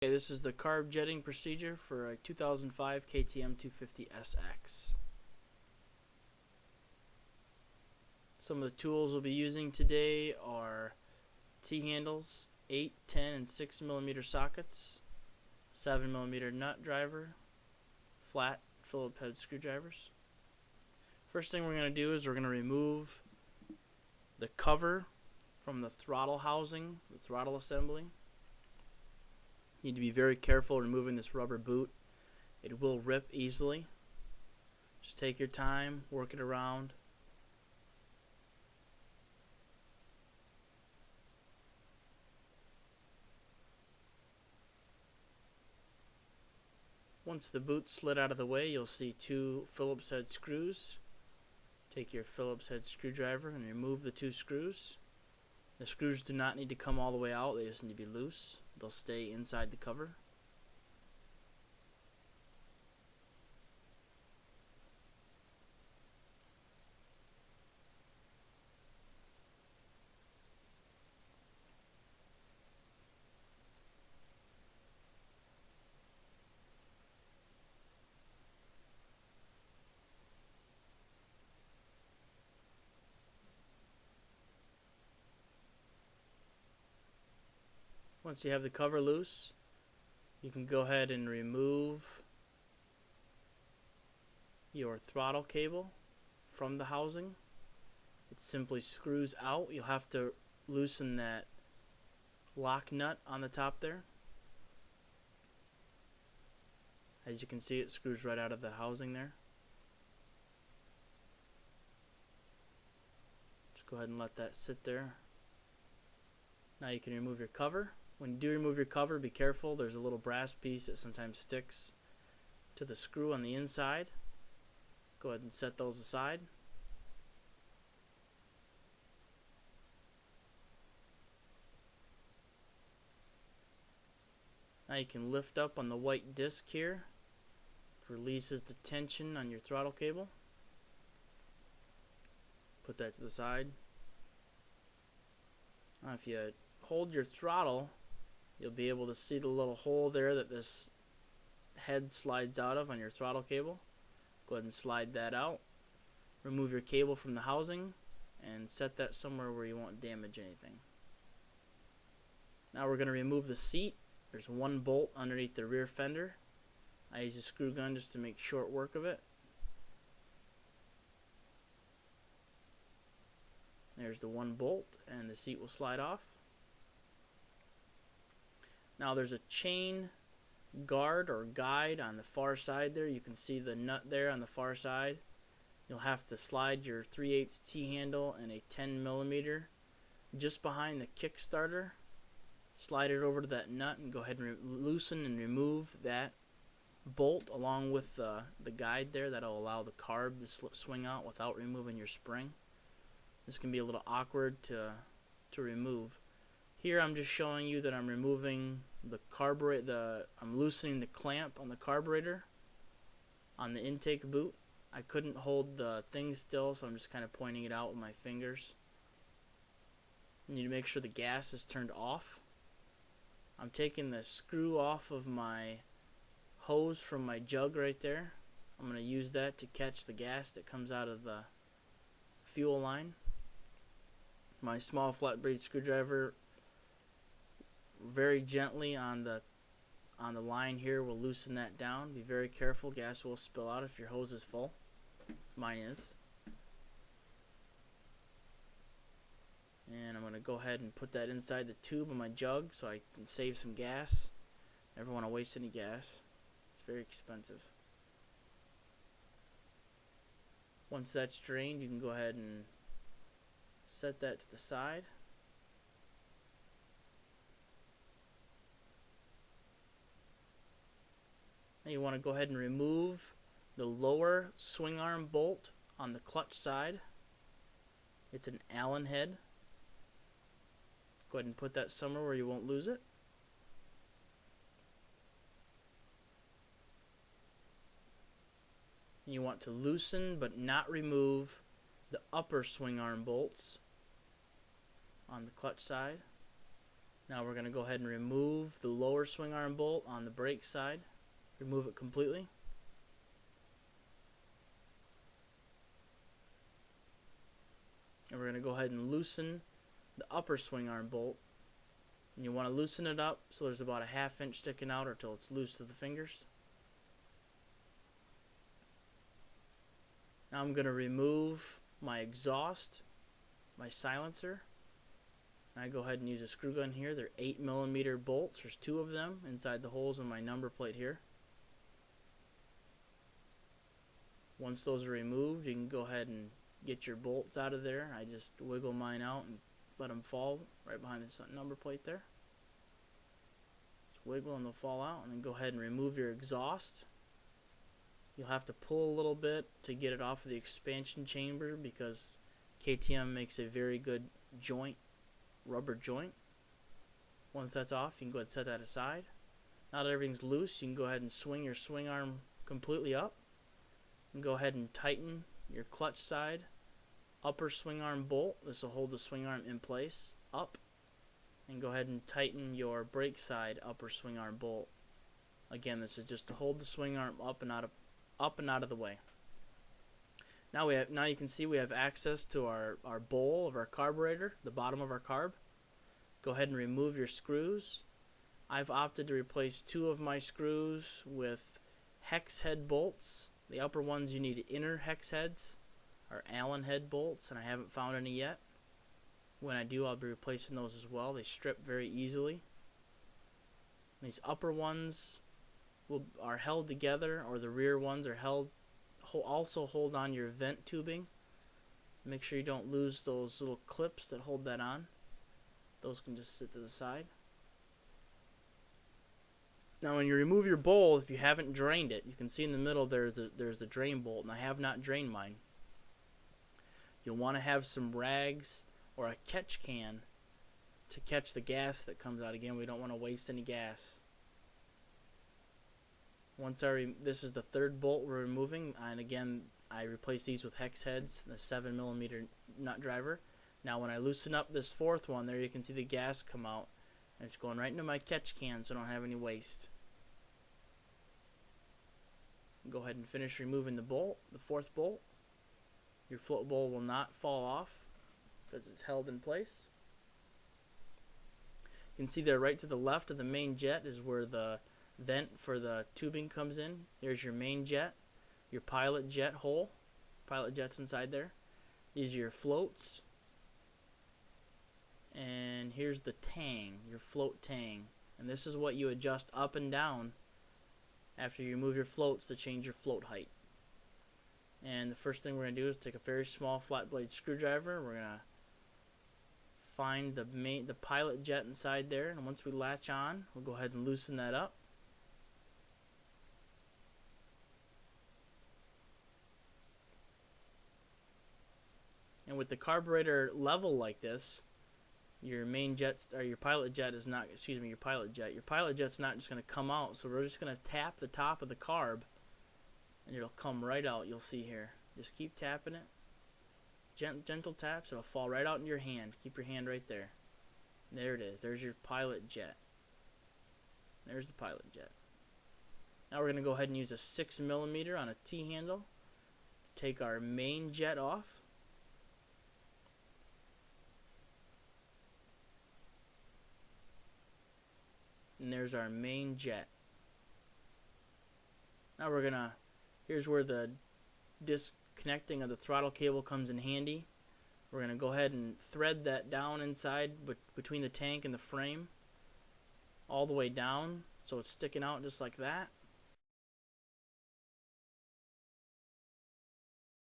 Okay, this is the carb jetting procedure for a 2005 KTM 250SX. Some of the tools we'll be using today are T-handles, 8, 10, and 6 millimeter sockets, 7 millimeter nut driver, flat Phillips head screwdrivers. First thing we're going to do is we're going to remove the cover from the throttle housing, the throttle assembly. You need to be very careful removing this rubber boot. It will rip easily. Just take your time, work it around. Once the boot slid out of the way, you'll see 2 Phillips head screws. Take your Phillips head screwdriver and remove the 2 screws. The screws do not need to come all the way out, they just need to be loose. They'll stay inside the cover. Once you have the cover loose, you can go ahead and remove your throttle cable from the housing. It simply screws out. You'll have to loosen that lock nut on the top there. As you can see, it screws right out of the housing there. Just go ahead and let that sit there. Now you can remove your cover. When you do remove your cover, be careful. There's a little brass piece that sometimes sticks to the screw on the inside. Go ahead and set those aside. Now you can lift up on the white disc here. It releases the tension on your throttle cable. Put that to the side. Now if you hold your throttle, you'll be able to see the little hole there that this head slides out of on your throttle cable. Go ahead and slide that out. Remove your cable from the housing and set that somewhere where you won't damage anything. Now we're going to remove the seat. There's 1 bolt underneath the rear fender. I use a screw gun just to make short work of it. There's the 1 bolt, and the seat will slide off. Now there's a chain guard or guide on the far side there. You can see the nut there on the far side. You'll have to slide your 3/8 T-handle and a 10 millimeter just behind the kickstarter. Slide it over to that nut and go ahead and loosen and remove that bolt along with the guide there. That'll allow the carb to swing out without removing your spring. This can be a little awkward to remove. Here I'm just showing you that I'm removing the carburetor. I'm loosening the clamp on the carburetor on the intake boot. I couldn't hold the thing still, so I'm just kind of pointing it out with my fingers. You need to make sure the gas is turned off. I'm taking the screw off of my hose from my jug right there. I'm going to use that to catch the gas that comes out of the fuel line. My small flat blade screwdriver very gently on the line here will loosen that down. Be very careful, gas will spill out if your hose is full. Mine is. And I'm going to go ahead and put that inside the tube of my jug so I can save some gas. Never want to waste any gas. It's very expensive. Once that's drained, you can go ahead and set that to the side. Now you want to go ahead and remove the lower swing arm bolt on the clutch side. It's an Allen head. Go ahead and put that somewhere where you won't lose it. You want to loosen but not remove the upper swing arm bolts on the clutch side. Now we're going to go ahead and remove the lower swing arm bolt on the brake side. Remove it completely. And we're going to go ahead and loosen the upper swing arm bolt. And you want to loosen it up so there's about a ½ inch sticking out or till it's loose to the fingers. Now I'm going to remove my exhaust, my silencer. I go ahead and use a screw gun here. They're 8mm bolts. There's 2 of them inside the holes in my number plate here. Once those are removed, you can go ahead and get your bolts out of there. I just wiggle mine out and let them fall right behind the number plate there. Just wiggle and they'll fall out, and then go ahead and remove your exhaust. You'll have to pull a little bit to get it off of the expansion chamber because KTM makes a very good joint, rubber joint. Once that's off, you can go ahead and set that aside. Now that everything's loose, you can go ahead and swing your swing arm completely up. And go ahead and tighten your clutch side upper swing arm bolt. This will hold the swing arm in place, up. And go ahead and tighten your brake side upper swing arm bolt. Again, this is just to hold the swing arm up and out of the way. Now you can see we have access to our bowl of our carburetor, the bottom of our carb. Go ahead and remove your screws. I've opted to replace 2 of my screws with hex head bolts. The upper ones you need inner hex heads or Allen head bolts, and I haven't found any yet. When I do, I'll be replacing those as well. They strip very easily. These upper ones are held together, or the rear ones are held. Also hold on your vent tubing. Make sure you don't lose those little clips that hold that on. Those can just sit to the side. Now when you remove your bowl, if you haven't drained it, you can see in the middle there's the drain bolt, and I have not drained mine. You'll want to have some rags or a catch can to catch the gas that comes out. Again, we don't want to waste any gas. This is the 3rd bolt we're removing, and again I replace these with hex heads, the 7mm nut driver. Now when I loosen up this 4th one, there you can see the gas come out, and it's going right into my catch can so I don't have any waste. Go ahead and finish removing the bolt, the 4th bolt. Your float bowl will not fall off because it's held in place. You can see there right to the left of the main jet is where the vent for the tubing comes in. There's your main jet, your pilot jet hole. Pilot jet's inside there. These are your floats. And here's the tang, your float tang. And this is what you adjust up and down after you remove your floats to change your float height. And the first thing we're going to do is take a very small flat blade screwdriver. We're going to find the pilot jet inside there, and once we latch on, we'll go ahead and loosen that up. And with the carburetor level like this, your main jet or your pilot jet is not, your pilot jet's not just going to come out. So we're just going to tap the top of the carb and it'll come right out. You'll see here. Just keep tapping it. Gentle taps, it'll fall right out in your hand. Keep your hand right there. There it is. There's your pilot jet. There's the pilot jet. Now we're going to go ahead and use a 6mm on a T-handle to take our main jet off. And there's our main jet. Now here's where the disconnecting of the throttle cable comes in handy. We're going to go ahead and thread that down inside between the tank and the frame all the way down so it's sticking out just like that.